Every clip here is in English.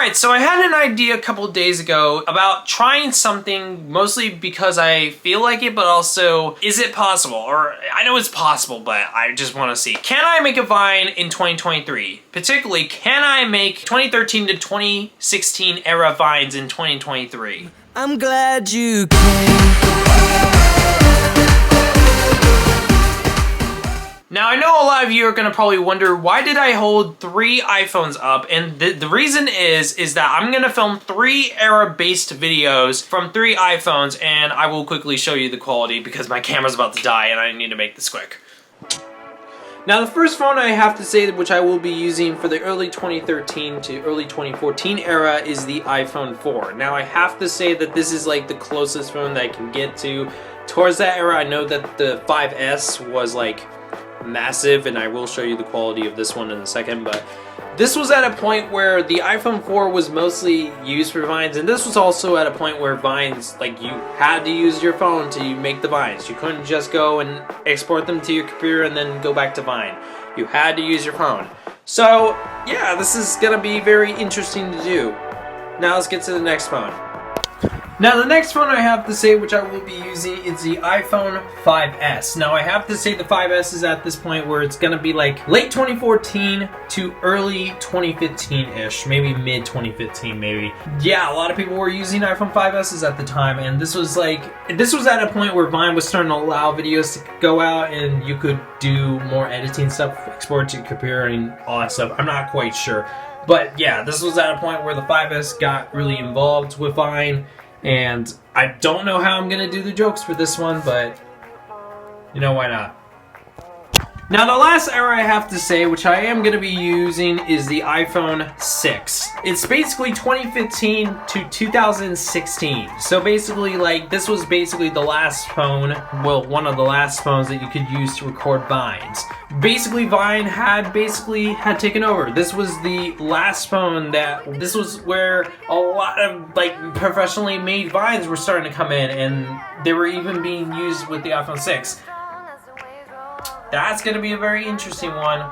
Alright, so I had an idea a couple of days ago about trying something, mostly because I feel like it, but also, is it possible? Or, I know it's possible, but I just want to see. Can I make a Vine in 2023? Particularly, can I make 2013 to 2016 era Vines in 2023? I'm glad you came. Now, I know a lot of you are going to probably wonder, why did I hold 3 iPhones up? And the reason is that I'm going to film 3 era-based videos from 3 iPhones, and I will quickly show you the quality because my camera's about to die and I need to make this quick. Now, the first phone I have to say, which I will be using for the early 2013 to early 2014 era, is the iPhone 4. Now, I have to say that this is like the closest phone that I can get to towards that era. I know that the 5S was like massive, and I will show you the quality of this one in a second, but this was at a point where the iPhone 4 was mostly used for Vines, and this was also at a point where Vines, like, you had to use your phone to make the Vines. You couldn't just go and export them to your computer and then go back to Vine. You had to use your phone. So yeah, this is gonna be very interesting to do. Now let's get to the next phone. Now the next phone I have to say, which I will be using, is the iPhone 5S. Now I have to say the 5S is at this point where it's gonna be like late 2014 to early 2015-ish, maybe mid 2015 maybe. Yeah, a lot of people were using iPhone 5Ss at the time, and this was at a point where Vine was starting to allow videos to go out and you could do more editing stuff, export to your computer and all that stuff. I'm not quite sure. But yeah, this was at a point where the 5S got really involved with Vine. And I don't know how I'm gonna do the jokes for this one, but you know, why not? Now the last era I have to say, which I am gonna be using, is the iPhone 6. It's basically 2015 to 2016. So basically, like, this was basically the last phone, well, one of the last phones that you could use to record Vines. Basically, Vine had taken over. This was the last phone this was where a lot of, like, professionally made Vines were starting to come in, and they were even being used with the iPhone 6. That's going to be a very interesting one.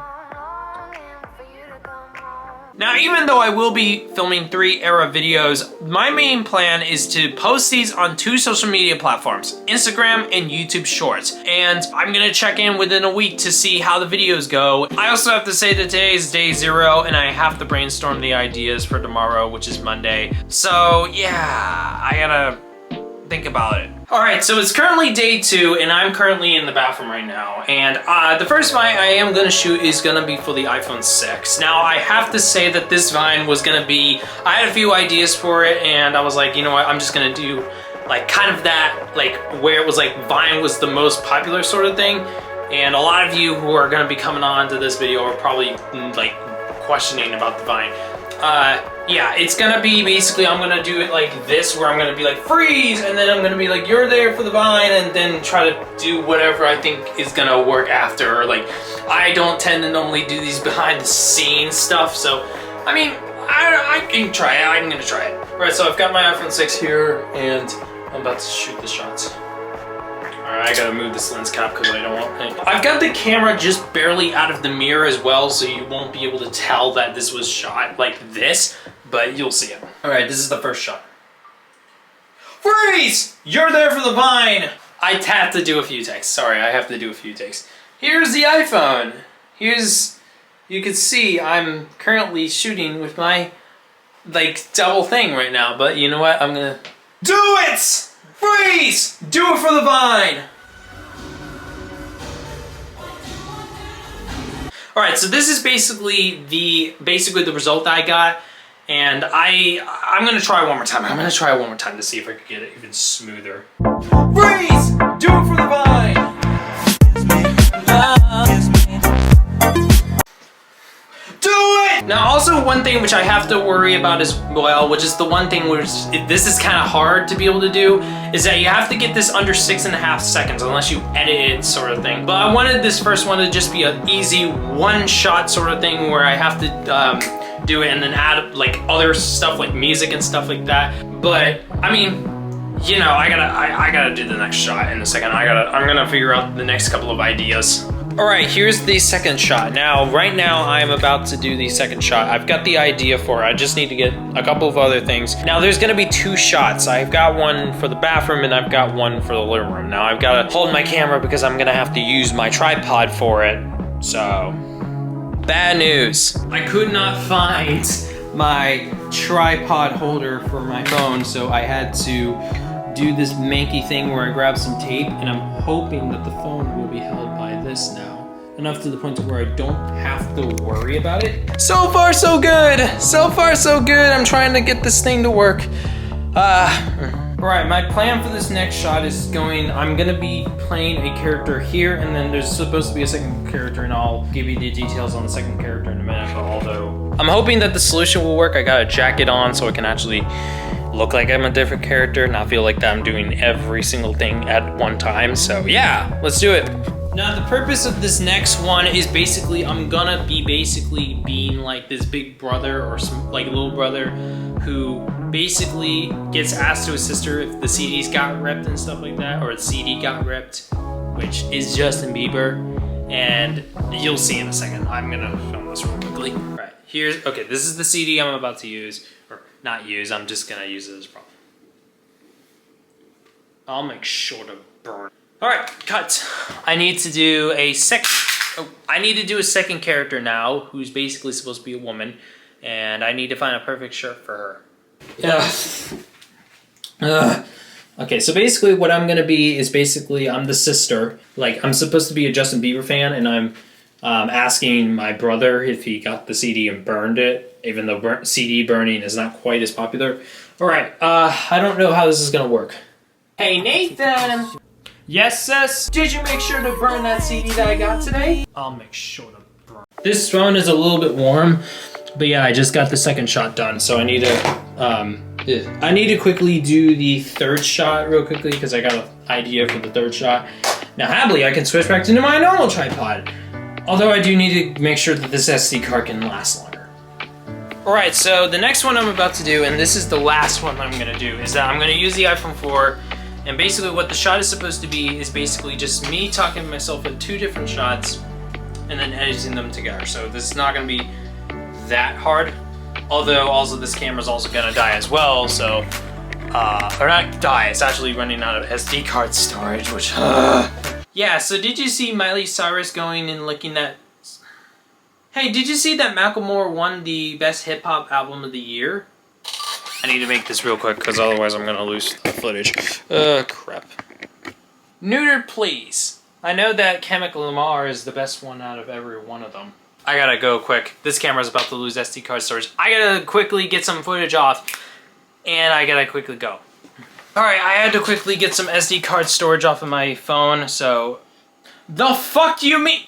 Now, even though I will be filming 3 era videos, my main plan is to post these on 2 social media platforms, Instagram and YouTube Shorts. And I'm going to check in within a week to see how the videos go. I also have to say that today is day 0 and I have to brainstorm the ideas for tomorrow, which is Monday. So yeah, I gotta think about it. Alright, so it's currently day 2, and I'm currently in the bathroom right now. And the first Vine I am going to shoot is going to be for the iPhone 6. Now, I have to say that this Vine was going to be, I had a few ideas for it, and I was like, you know what, I'm just going to do like kind of that, like where it was like Vine was the most popular sort of thing. And a lot of you who are going to be coming on to this video are probably like questioning about the Vine. Yeah, it's gonna be basically, I'm gonna do it like this, where I'm gonna be like, freeze, and then I'm gonna be like, you're there for the Vine, and then try to do whatever I think is gonna work after. Like, I don't tend to normally do these behind the scenes stuff, so, I mean, I can try it, I'm gonna try it. Alright, so I've got my iPhone 6 here, and I'm about to shoot the shots. Alright, I gotta move this lens cap because I don't want it. I've got the camera just barely out of the mirror as well, so you won't be able to tell that this was shot like this, but you'll see it. Alright, this is the first shot. Freeze! You're there for the Vine! I have to do a few takes. Sorry, I have to do a few takes. Here's the iPhone. You can see I'm currently shooting with my, like, double thing right now, but you know what? I'm gonna do it! Freeze! Do it for the Vine! Alright, so this is basically the result that I got, and I'm gonna try one more time. I'm gonna try one more time to see if I can get it even smoother. Freeze! Do it for the Vine! Do it! Now also one thing which I have to worry about as well, which is the one thing which this is kind of hard to be able to do, is that you have to get this under 6.5 seconds unless you edit it sort of thing. But I wanted this first one to just be an easy one shot sort of thing where I have to do it and then add like other stuff like music and stuff like that. But I mean, you know, I gotta do the next shot in a second. I'm gonna figure out the next couple of ideas. All right, here's the second shot. Now, right now, I'm about to do the second shot. I've got the idea for it. I just need to get a couple of other things. Now, there's gonna be 2 shots. I've got one for the bathroom and I've got one for the living room. Now, I've gotta hold my camera because I'm gonna have to use my tripod for it. So, bad news. I could not find my tripod holder for my phone, so I had to do this manky thing where I grab some tape, and I'm hoping that the phone will be held by this now. Enough to the point where I don't have to worry about it. So far, so good. So far, so good. I'm trying to get this thing to work. All right, my plan for this next shot is I'm gonna be playing a character here, and then there's supposed to be a second character, and I'll give you the details on the second character in a minute, although I'm hoping that the solution will work. I got a jacket on so I can actually look like I'm a different character, not feel like that I'm doing every single thing at one time. So yeah, let's do it. Now the purpose of this next one is basically I'm gonna be being like this big brother or some like little brother who basically gets asked to his sister if the CDs got ripped and stuff like that, or the CD got ripped, which is Justin Bieber, and you'll see in a second. I'm gonna film this real quickly. All right, okay, this is the CD I'm about to use, or not use, I'm just gonna use it as a prop. I'll make sure to burn. All right, cut. I need to do a second character now, who's basically supposed to be a woman, and I need to find a perfect shirt for her. Okay, so basically what I'm gonna be is I'm the sister. Like, I'm supposed to be a Justin Bieber fan, and I'm asking my brother if he got the CD and burned it, even though CD burning is not quite as popular. All right, I don't know how this is gonna work. Hey, Nathan! Yes, sis? Did you make sure to burn that CD that I got today? I'll make sure to burn. This phone is a little bit warm, but yeah, I just got the second shot done, so I need to quickly do the third shot real quickly because I got an idea for the third shot. Now, happily, I can switch back to my normal tripod. Although I do need to make sure that this SD card can last longer. Alright, so the next one I'm about to do, and this is the last one I'm gonna do, is that I'm gonna use the iPhone 4, and basically what the shot is supposed to be is basically just me talking to myself at 2 different shots, and then editing them together. So this is not gonna be that hard, although also this camera's also gonna die as well, so, or not die, it's actually running out of SD card storage, which, Yeah, so did you see Miley Cyrus going and licking that? Hey, did you see that Macklemore won the Best Hip Hop Album of the Year? I need to make this real quick because otherwise I'm gonna lose the footage. Crap. Neutered, please. I know that Chemical Lamar is the best one out of every one of them. I gotta go quick. This camera's about to lose SD card storage. I gotta quickly get some footage off, and I gotta quickly go. Alright, I had to quickly get some SD card storage off of my phone, so... The fuck do you mean?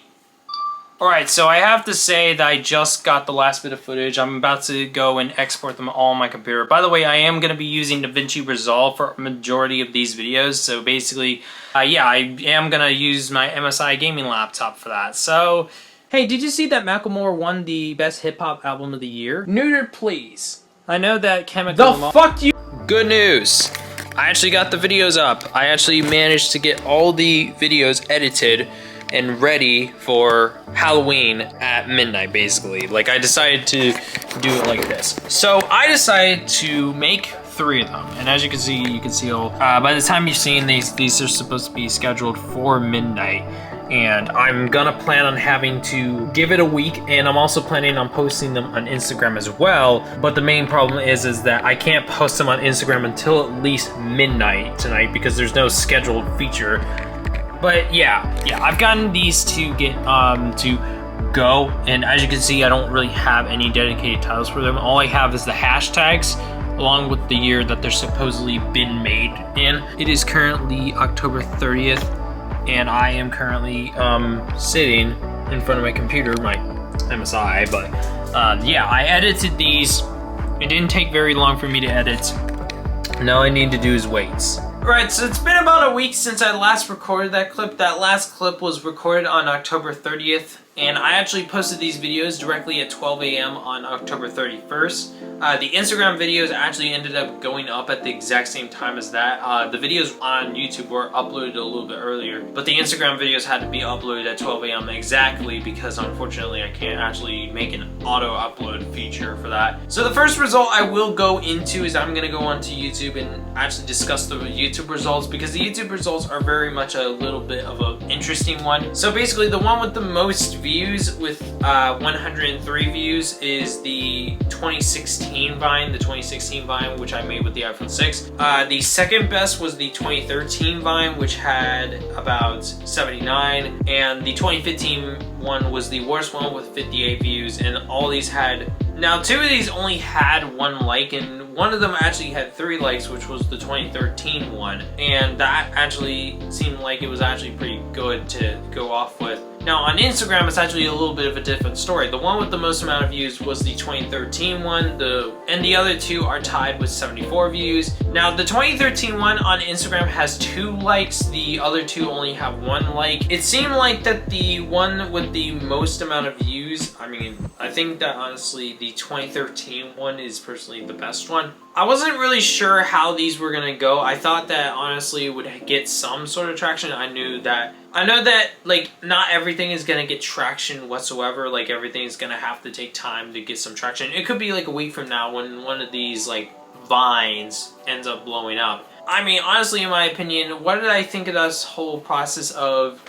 Alright, so I have to say that I just got the last bit of footage. I'm about to go and export them all on my computer. By the way, I am going to be using DaVinci Resolve for a majority of these videos, so basically, yeah, I am going to use my MSI gaming laptop for that. So, hey, did you see that Macklemore won the Best Hip Hop Album of the Year? Neutered, please. I know that Chemical... The fuck you... Good news. I actually got the videos up. I actually managed to get all the videos edited and ready for Halloween at midnight, basically. Like, I decided to do it like this. So I decided to make 3 of them, and as you can see all, by the time you're seeing these are supposed to be scheduled for midnight, and I'm gonna plan on having to give it a week, and I'm also planning on posting them on Instagram as well. But the main problem is that I can't post them on Instagram until at least midnight tonight because there's no scheduled feature. But yeah, I've gotten these to get to go, and as you can see, I don't really have any dedicated titles for them. All I have is the hashtags along with the year that they're supposedly been made in. It is currently October 30th, and I am currently sitting in front of my computer, my MSI, but yeah, I edited these. It didn't take very long for me to edit. Now all I need to do is wait. Alright, so it's been about a week since I last recorded that clip. That last clip was recorded on October 30th, and I actually posted these videos directly at 12 a.m. on October 31st. The Instagram videos actually ended up going up at the exact same time as that. The videos on YouTube were uploaded a little bit earlier, but the Instagram videos had to be uploaded at 12 a.m. exactly because unfortunately I can't actually make an auto upload feature for that. So the first result I will go into is I'm gonna go onto YouTube and actually discuss the YouTube results, because the YouTube results are very much a little bit of an interesting one. So basically the one with the most views with 103 views is the 2016 Vine, the 2016 Vine, which I made with the iPhone 6. The second best was the 2013 Vine, which had about 79, and the 2015 one was the worst one with 58 views, and all these had, now 2 of these only had 1 like, and one of them actually had 3 likes, which was the 2013 one, and that actually seemed like it was actually pretty good to go off with. Now on Instagram, it's actually a little bit of a different story. The one with the most amount of views was the 2013 one, and the other 2 are tied with 74 views. Now the 2013 one on Instagram has 2 likes, the other 2 only have 1 like. It seemed like that the one with the most amount of views, I mean, I think that honestly the 2013 one is personally the best one. I wasn't really sure how these were gonna go. I thought that honestly it would get some sort of traction. I know that like not everything is gonna get traction whatsoever. Like everything is gonna have to take time to get some traction. It could be like a week from now when one of these like vines ends up blowing up. I mean, honestly, in my opinion, what did I think of this whole process of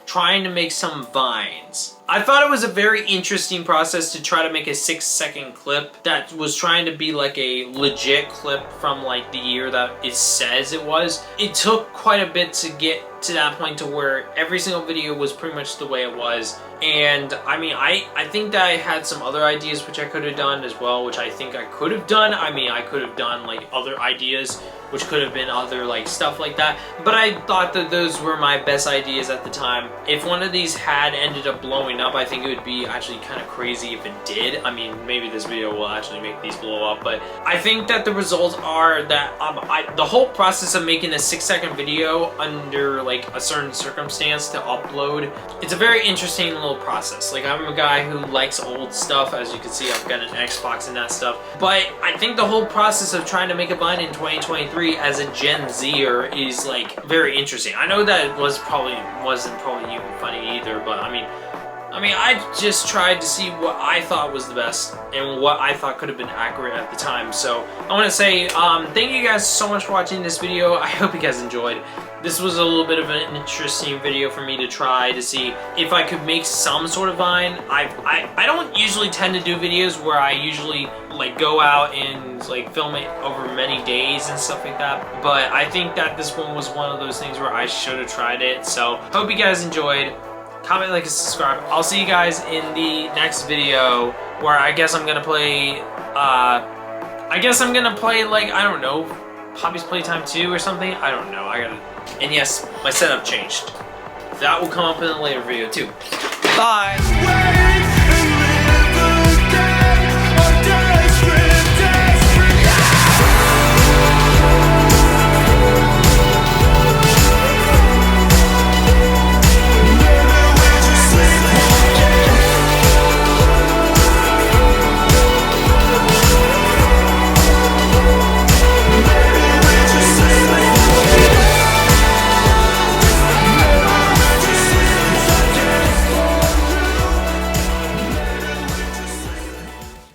trying to make some vines? I thought it was a very interesting process to try to make a 6-second clip that was trying to be like a legit clip from like the year that it says it was. It took quite a bit to get to that point to where every single video was pretty much the way it was. And I mean, I think that I had some other ideas which I could have done as well, which I think I could have done. I mean, I could have done like other ideas which could have been other like stuff like that, but I thought that those were my best ideas at the time. If one of these had ended up blowing up, I think it would be actually kind of crazy if it did. I mean, maybe this video will actually make these blow up, but I think that the results are that the whole process of making a 6-second video under like a certain circumstance to upload, it's a very interesting little process. Like, I'm a guy who likes old stuff. As you can see, I've got an Xbox and that stuff, but I think the whole process of trying to make a Vine in 2023 as a Gen-Zer is like very interesting. I know that it wasn't probably even funny either, but I mean, I just tried to see what I thought was the best and what I thought could have been accurate at the time. So I want to say thank you guys so much for watching this video. I hope you guys enjoyed. This was a little bit of an interesting video for me to try to see if I could make some sort of Vine. I don't usually tend to do videos where I usually like go out and like film it over many days and stuff like that, but I think that this one was one of those things where I should have tried it. So hope you guys enjoyed. Comment, like, and subscribe. I'll see you guys in the next video where I guess I'm gonna play like, I don't know, Poppy's Playtime 2 or something. I don't know. And yes, my setup changed. That will come up in a later video too. Bye!